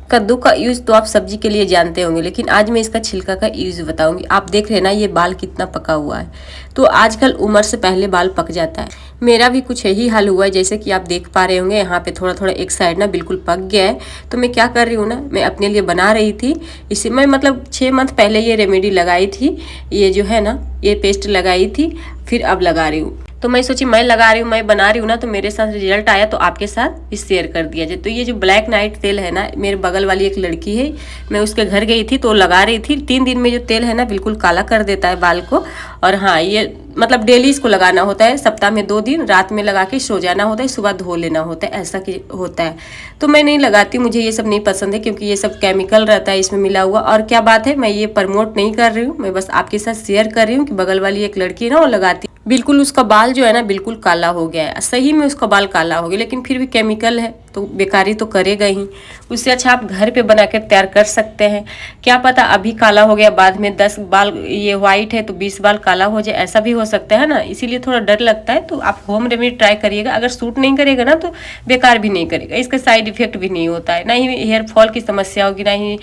कद्दू का यूज़ तो आप सब्जी के लिए जानते होंगे, लेकिन आज मैं इसका छिलका का यूज़ बताऊंगी। आप देख रहे हैं ना ये बाल कितना पका हुआ है। तो आजकल उम्र से पहले बाल पक जाता है। मेरा भी कुछ यही हाल हुआ है, जैसे कि आप देख पा रहे होंगे यहाँ पे थोड़ा थोड़ा एक साइड ना बिल्कुल पक गया है। तो मैं क्या कर रही हूँ ना, मैं अपने लिए बना रही थी। इसी में मतलब 6 मंथ पहले ये रेमेडी लगाई थी, ये जो है ना ये पेस्ट लगाई थी, फिर अब लगा रही हूँ। तो मैं सोची मैं लगा रही हूँ, मैं बना रही हूँ ना, तो मेरे साथ रिजल्ट आया तो आपके साथ भी शेयर कर दिया जाए। तो ये जो ब्लैक नाइट तेल है ना, मेरे बगल वाली एक लड़की है, मैं उसके घर गई थी तो लगा रही थी। 3 दिन में जो तेल है ना बिल्कुल काला कर देता है बाल को। और हाँ, ये मतलब डेली इसको लगाना होता है, सप्ताह में 2 दिन रात में लगा के सो जाना होता है, सुबह धो लेना होता है, ऐसा कि होता है। तो मैं नहीं लगाती, मुझे ये सब नहीं पसंद है, क्योंकि ये सब केमिकल रहता है इसमें मिला हुआ। और क्या बात है, मैं ये प्रमोट नहीं कर रही हूँ, मैं बस आपके साथ शेयर कर रही हूँ कि बगल वाली एक लड़की है ना, वो लगाती, बिल्कुल उसका बाल जो है ना बिल्कुल काला हो गया है। सही में उसका बाल काला हो गया, लेकिन फिर भी केमिकल है तो बेकारी तो करेगा ही। उससे अच्छा आप घर पे बना के तैयार कर सकते हैं। क्या पता अभी काला हो गया, बाद में 10 बाल ये वाइट है तो 20 बाल काला हो जाए, ऐसा भी हो सकता है ना। इसीलिए थोड़ा डर लगता है। तो आप होम रेमेडी ट्राई करिएगा। अगर सूट नहीं करेगा ना तो बेकार भी नहीं करेगा, इसका साइड इफेक्ट भी नहीं होता है, ना ही हेयर फॉल की समस्या होगी, ना ही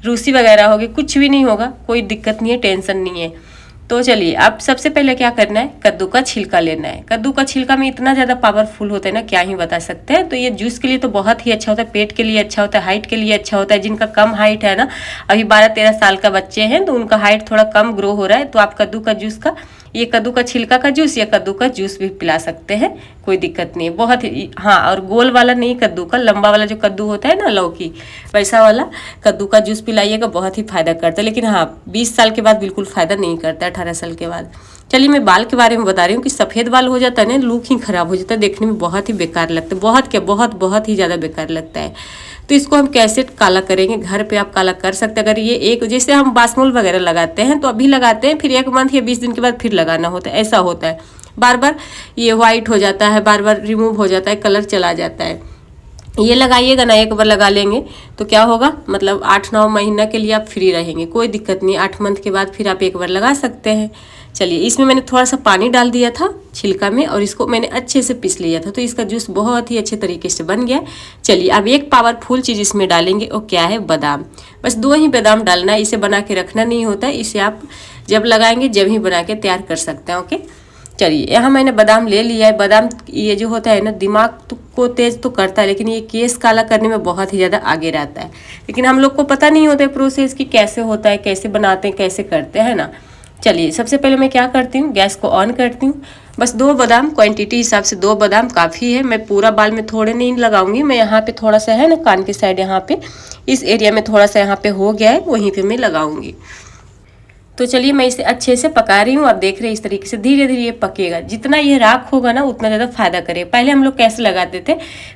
रूसी वगैरह होगी, कुछ भी नहीं होगा, कोई दिक्कत नहीं है, टेंशन नहीं है। तो चलिए, अब सबसे पहले क्या करना है, कद्दू का छिलका लेना है। कद्दू का छिलका में इतना ज़्यादा पावरफुल होता है ना, क्या ही बता सकते हैं। तो ये जूस के लिए तो बहुत ही अच्छा होता है, पेट के लिए अच्छा होता है, हाइट के लिए अच्छा होता है। जिनका कम हाइट है ना, अभी 12-13 साल का बच्चे हैं तो उनका हाइट थोड़ा कम ग्रो हो रहा है, तो आप कद्दू का जूस का, ये कद्दू का छिलका का जूस या कद्दू का जूस भी पिला सकते हैं, कोई दिक्कत नहीं है। बहुत ही, हाँ, और गोल वाला नहीं, कद्दू का लंबा वाला जो कद्दू होता है ना, लौकी, वैसा वाला कद्दू का जूस पिलाइएगा, बहुत ही फायदा करता है। लेकिन हाँ, 20 साल के बाद बिल्कुल फायदा नहीं करता, 18 साल के बाद। चलिए, मैं बाल के बारे में बता रही हूँ कि सफ़ेद बाल हो जाता है ना, लुक ही खराब हो जाता है, देखने में बहुत ही बेकार लगता है, बहुत क्या बहुत बहुत ही ज़्यादा बेकार लगता है। तो इसको हम कैसे काला करेंगे, घर पे आप काला कर सकते हैं। अगर ये एक, जैसे हम बासमोल वगैरह लगाते हैं तो अभी लगाते हैं, फिर 1 मंथ या 20 दिन के बाद फिर लगाना होता है, ऐसा होता है। बार बार ये वाइट हो जाता है, बार बार रिमूव हो जाता है, कलर चला जाता है। ये लगाइएगा ना, एक बार लगा लेंगे तो क्या होगा, मतलब 8-9 महीना के लिए आप फ्री रहेंगे, कोई दिक्कत नहीं। 8 मंथ के बाद फिर आप एक बार लगा सकते हैं। चलिए, इसमें मैंने थोड़ा सा पानी डाल दिया था छिलका में, और इसको मैंने अच्छे से पीस लिया था, तो इसका जूस बहुत ही अच्छे तरीके से बन गया। चलिए, अब एक पावरफुल चीज़ इसमें डालेंगे, और क्या है, बादाम। बस 2 ही बादाम डालना है, इसे बना के रखना नहीं होता है, इसे आप जब लगाएंगे जब ही बना के तैयार कर सकते हैं। ओके, चलिए, यहाँ मैंने बादाम ले लिया है। बादाम ये जो होता है ना, दिमाग को तेज तो करता है, लेकिन ये केस काला करने में बहुत ही ज़्यादा आगे रहता है। लेकिन हम लोग को पता नहीं होता है प्रोसेस कि कैसे होता है, कैसे बनाते हैं, कैसे करते हैं ना। चलिए, सबसे पहले मैं क्या करती हूँ, गैस को ऑन करती हूँ। बस 2 बादाम, क्वांटिटी हिसाब से 2 बादाम काफ़ी है। मैं पूरा बाल में थोड़े नहीं लगाऊंगी, मैं यहाँ पे थोड़ा सा है ना, कान की साइड, यहाँ पे इस एरिया में थोड़ा सा यहाँ पे हो गया है, वहीं पे मैं लगाऊंगी। तो चलिए, मैं इसे अच्छे से पका रही हूँ। आप देख रहे हैं इस तरीके से धीरे धीरे ये पकेगा। जितना ये राख होगा ना उतना ज़्यादा फायदा करेगा। पहले हम लोग कैसे लगाते थे,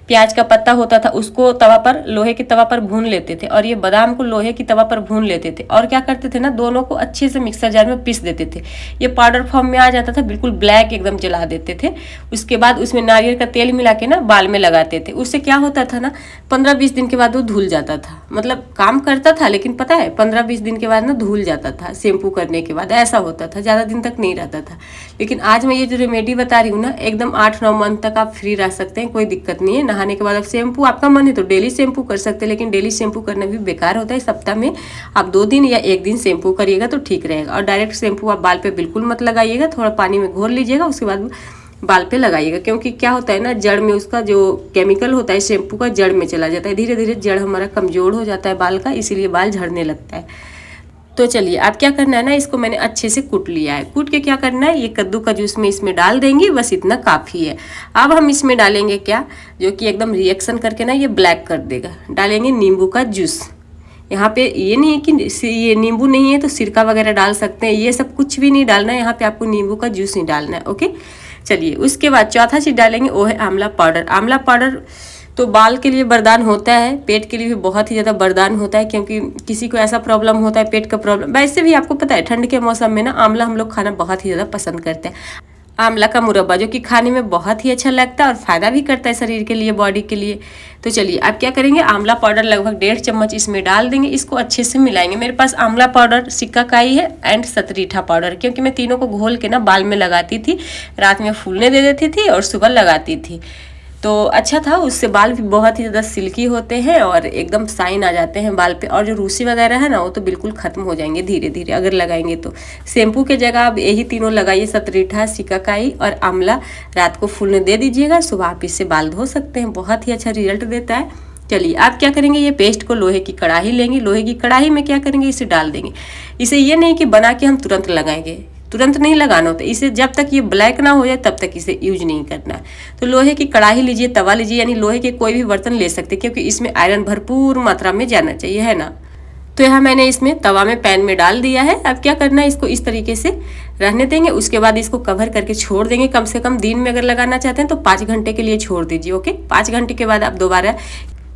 प्याज का पत्ता होता था, उसको तवा पर, लोहे की तवा पर भून लेते थे, और ये बादाम को लोहे की तवा पर भून लेते थे, और क्या करते थे ना, दोनों को अच्छे से मिक्सर जार में पीस देते थे। ये पाउडर फॉर्म में आ जाता था, बिल्कुल ब्लैक एकदम जला देते थे। उसके बाद उसमें नारियल का तेल मिला के ना बाल में लगाते थे। उससे क्या होता था ना, 15-20 दिन के बाद वो धुल जाता था। मतलब काम करता था, लेकिन पता है 15-20 दिन के बाद ना धुल जाता था, शैम्पू करने के बाद ऐसा होता था, ज़्यादा दिन तक नहीं रहता था। लेकिन आज मैं ये जो रेमेडी बता रही हूँ ना, एकदम 8-9 मंथ तक आप फ्री रह सकते हैं, कोई दिक्कत नहीं है। नहाने के बाद आप शैम्पू, आपका मन है तो डेली शैम्पू कर सकते हैं, लेकिन डेली शैम्पू करना भी बेकार होता है। सप्ताह में आप 2 दिन या 1 दिन शैम्पू करिएगा तो ठीक रहेगा। और डायरेक्ट शैम्पू आप बाल पे बिल्कुल मत लगाइएगा, थोड़ा पानी में घोल लीजिएगा, उसके बाद बाल पे लगाइएगा। क्योंकि क्या होता है ना, जड़ में उसका जो केमिकल होता है शैम्पू का, जड़ में चला जाता है, धीरे धीरे जड़ हमारा कमजोर हो जाता है बाल का, इसीलिए बाल झड़ने लगता है। तो चलिए, आप क्या करना है ना, इसको मैंने अच्छे से कूट लिया है। कूट के क्या करना है, ये कद्दू का जूस में इसमें डाल देंगे, बस इतना काफ़ी है। अब हम इसमें डालेंगे क्या, जो कि एकदम रिएक्शन करके ना ये ब्लैक कर देगा, डालेंगे नींबू का जूस। यहाँ पे ये नहीं है कि ये नींबू नहीं है तो सिरका वगैरह डाल सकते हैं, ये सब कुछ भी नहीं डालना है। यहाँ पे आपको नींबू का जूस नहीं डालना है। ओके, चलिए, उसके बाद चौथा चीज़ डालेंगे, वो है आंवला पाउडर। आंवला पाउडर तो बाल के लिए वरदान होता है, पेट के लिए भी बहुत ही ज़्यादा वरदान होता है। क्योंकि किसी को ऐसा प्रॉब्लम होता है, पेट का प्रॉब्लम, वैसे भी आपको पता है ठंड के मौसम में ना आंवला हम लोग खाना बहुत ही ज़्यादा पसंद करते हैं। आंवला का मुरब्बा, जो कि खाने में बहुत ही अच्छा लगता है और फ़ायदा भी करता है शरीर के लिए, बॉडी के लिए। तो चलिए, आप क्या करेंगे, आंवला पाउडर लगभग 1.5 चम्मच इसमें डाल देंगे, इसको अच्छे से मिलाएंगे। मेरे पास आंवला पाउडर, सिक्काकाई है एंड सतरीठा पाउडर, क्योंकि मैं तीनों को घोल के ना बाल में लगाती थी, रात में फूलने दे देती थी और सुबह लगाती थी। तो अच्छा था, उससे बाल भी बहुत ही ज़्यादा सिल्की होते हैं और एकदम शाइन आ जाते हैं बाल पे। और जो रूसी वगैरह है ना वो तो बिल्कुल ख़त्म हो जाएंगे धीरे धीरे अगर लगाएंगे तो। शैम्पू के जगह आप यही तीनों लगाइए, सतरीठा, सिकाकाई और आंवला। रात को फूलने दे दीजिएगा, सुबह आप इससे बाल धो सकते हैं, बहुत ही अच्छा रिजल्ट देता है। चलिए आप क्या करेंगे, ये पेस्ट को लोहे की कढ़ाई लेंगे, लोहे की कढ़ाई में क्या करेंगे, इसे डाल देंगे। इसे ये नहीं कि बना के हम तुरंत लगाएंगे, तुरंत नहीं लगाना होता इसे, जब तक ये ब्लैक ना हो जाए तब तक इसे यूज नहीं करना है। तो लोहे की कढ़ाई लीजिए, तवा लीजिए, यानी लोहे के कोई भी बर्तन ले सकते हैं क्योंकि इसमें आयरन भरपूर मात्रा में जाना चाहिए, है ना। तो यहाँ मैंने इसमें तवा में पैन में डाल दिया है। अब क्या करना है, इसको इस तरीके से रहने देंगे। उसके बाद इसको कवर करके छोड़ देंगे। कम से कम दिन में अगर लगाना चाहते हैं तो 5 घंटे के लिए छोड़ दीजिए। ओके, 5 घंटे के बाद आप दोबारा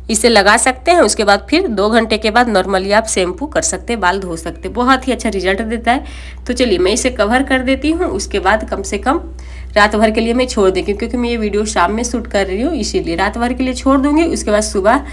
इसे लगा सकते हैं। उसके बाद फिर 2 घंटे के बाद नॉर्मली आप शैम्पू कर सकते हैं, बाल धो सकते हैं, बहुत ही अच्छा रिजल्ट देता है। तो चलिए मैं इसे कवर कर देती हूँ। उसके बाद कम से कम रात भर के लिए मैं छोड़ देंगी क्योंकि मैं ये वीडियो शाम में शूट कर रही हूँ, इसीलिए रात भर के लिए छोड़ दूंगी। उसके बाद सुबह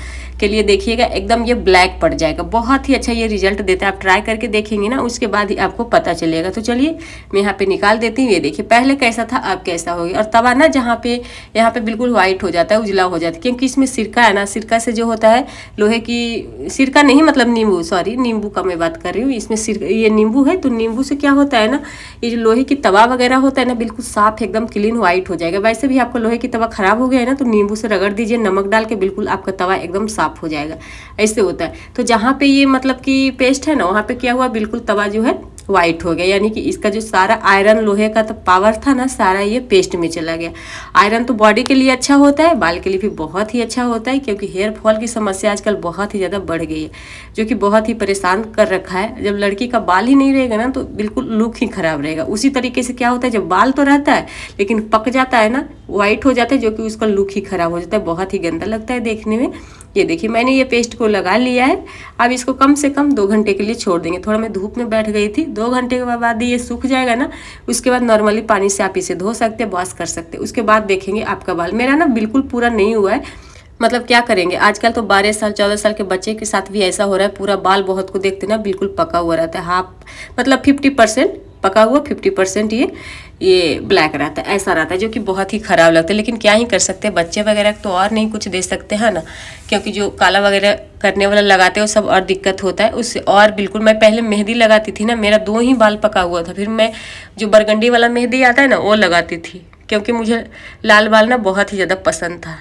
के लिए देखिएगा एकदम ये ब्लैक पड़ जाएगा, बहुत ही अच्छा ये रिजल्ट देता है। आप ट्राई करके देखेंगे ना, उसके बाद ही आपको पता चलेगा। तो चलिए मैं यहाँ पे निकाल देती हूँ। ये देखिए पहले कैसा था अब कैसा हो गया। और तवा ना जहाँ पे यहाँ पे बिल्कुल व्हाइट हो जाता है, उजला हो जाता है, क्योंकि इसमें सिरका है ना। सिरका से जो होता है लोहे की, सिरका नहीं मतलब नींबू, सॉरी नींबू का मैं बात कर रही हूँ। इसमें ये नींबू है, तो नींबू से क्या होता है ना, ये जो लोहे की तवा वगैरह होता है ना बिल्कुल साफ एकदम क्लीन व्हाइट हो जाएगा। वैसे भी आपका लोहे की तवा खराब हो गया है ना, तो नींबू से रगड़ दीजिए, नमक डाल के, बिल्कुल आपका तवा एकदम साफ हो जाएगा। ऐसे होता है। तो जहाँ पे ये मतलब कि पेस्ट है ना, वहाँ पे क्या हुआ, बिल्कुल तवा जो है व्हाइट हो गया, यानी कि इसका जो सारा आयरन लोहे का तो पावर था ना, सारा ये पेस्ट में चला गया। आयरन तो बॉडी के लिए अच्छा होता है, बाल के लिए भी बहुत ही अच्छा होता है, क्योंकि हेयर फॉल की समस्या आजकल बहुत ही ज़्यादा बढ़ गई है, जो कि बहुत ही परेशान कर रखा है। जब लड़की का बाल ही नहीं रहेगा ना तो बिल्कुल लुक ही खराब रहेगा। उसी तरीके से क्या होता है, जब बाल तो रहता है लेकिन पक जाता है ना, व्हाइट हो जाता है, जो कि उसका लुक ही खराब हो जाता है, बहुत ही गंदा लगता है देखने में। ये देखिए मैंने ये पेस्ट को लगा लिया है। अब इसको कम से कम 2 घंटे के लिए छोड़ देंगे। थोड़ा मैं धूप में बैठ गई थी, 2 घंटे के बाद ये सूख जाएगा ना, उसके बाद नॉर्मली पानी से आप इसे धो सकते हैं, वॉश कर सकते हैं। उसके बाद देखेंगे आपका बाल, मेरा ना बिल्कुल पूरा नहीं हुआ है। मतलब क्या करेंगे, आजकल तो 12 साल 14 साल के बच्चे के साथ भी ऐसा हो रहा है, पूरा बाल बहुत को देखते ना बिल्कुल पका हुआ रहता है, हाफ मतलब 50% पका हुआ, 50% ये ब्लैक रहता है, ऐसा रहता है, जो कि बहुत ही ख़राब लगता है। लेकिन क्या ही कर सकते हैं, बच्चे वगैरह तो और नहीं कुछ दे सकते हैं ना, क्योंकि जो काला वगैरह करने वाला लगाते हैं वो सब और दिक्कत होता है उससे। और बिल्कुल मैं पहले मेहंदी लगाती थी ना, मेरा 2 ही बाल पका हुआ था, फिर मैं जो बरगंडी वाला मेहंदी आता है ना वो लगाती थी, क्योंकि मुझे लाल बाल ना बहुत ही ज़्यादा पसंद था।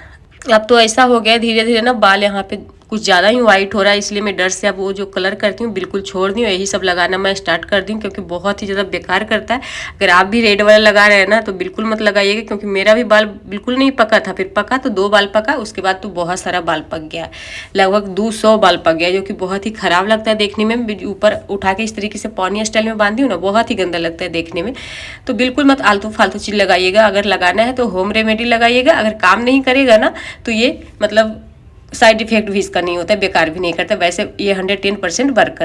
अब तो ऐसा हो गया धीरे धीरे ना, बाल यहाँ पे कुछ ज़्यादा ही वाइट हो रहा है, इसलिए मैं डर से अब वो जो कलर करती हूँ बिल्कुल छोड़ दी हूँ। यही सब लगाना मैं स्टार्ट कर दी हूँ, क्योंकि बहुत ही ज़्यादा बेकार करता है। अगर आप भी रेड वाला लगा रहे हैं ना तो बिल्कुल मत लगाइएगा, क्योंकि मेरा भी बाल बिल्कुल नहीं पका था, फिर पका तो 2 बाल पका, उसके बाद तो बहुत सारा बाल पक गया, लगभग 200 बाल पक गया, जो कि बहुत ही ख़राब लगता है देखने में। ऊपर उठा के इस तरीके से पौनी स्टाइल में बांधी हूँ ना, बहुत ही गंदा लगता है देखने में। तो बिल्कुल मत आलतू फालतू चीज़ लगाइएगा। अगर लगाना है तो होम रेमेडी लगाइएगा। अगर काम नहीं करेगा ना तो ये मतलब साइड इफेक्ट भी इसका नहीं होता है, बेकार भी नहीं करता। वैसे ये 110% वर्क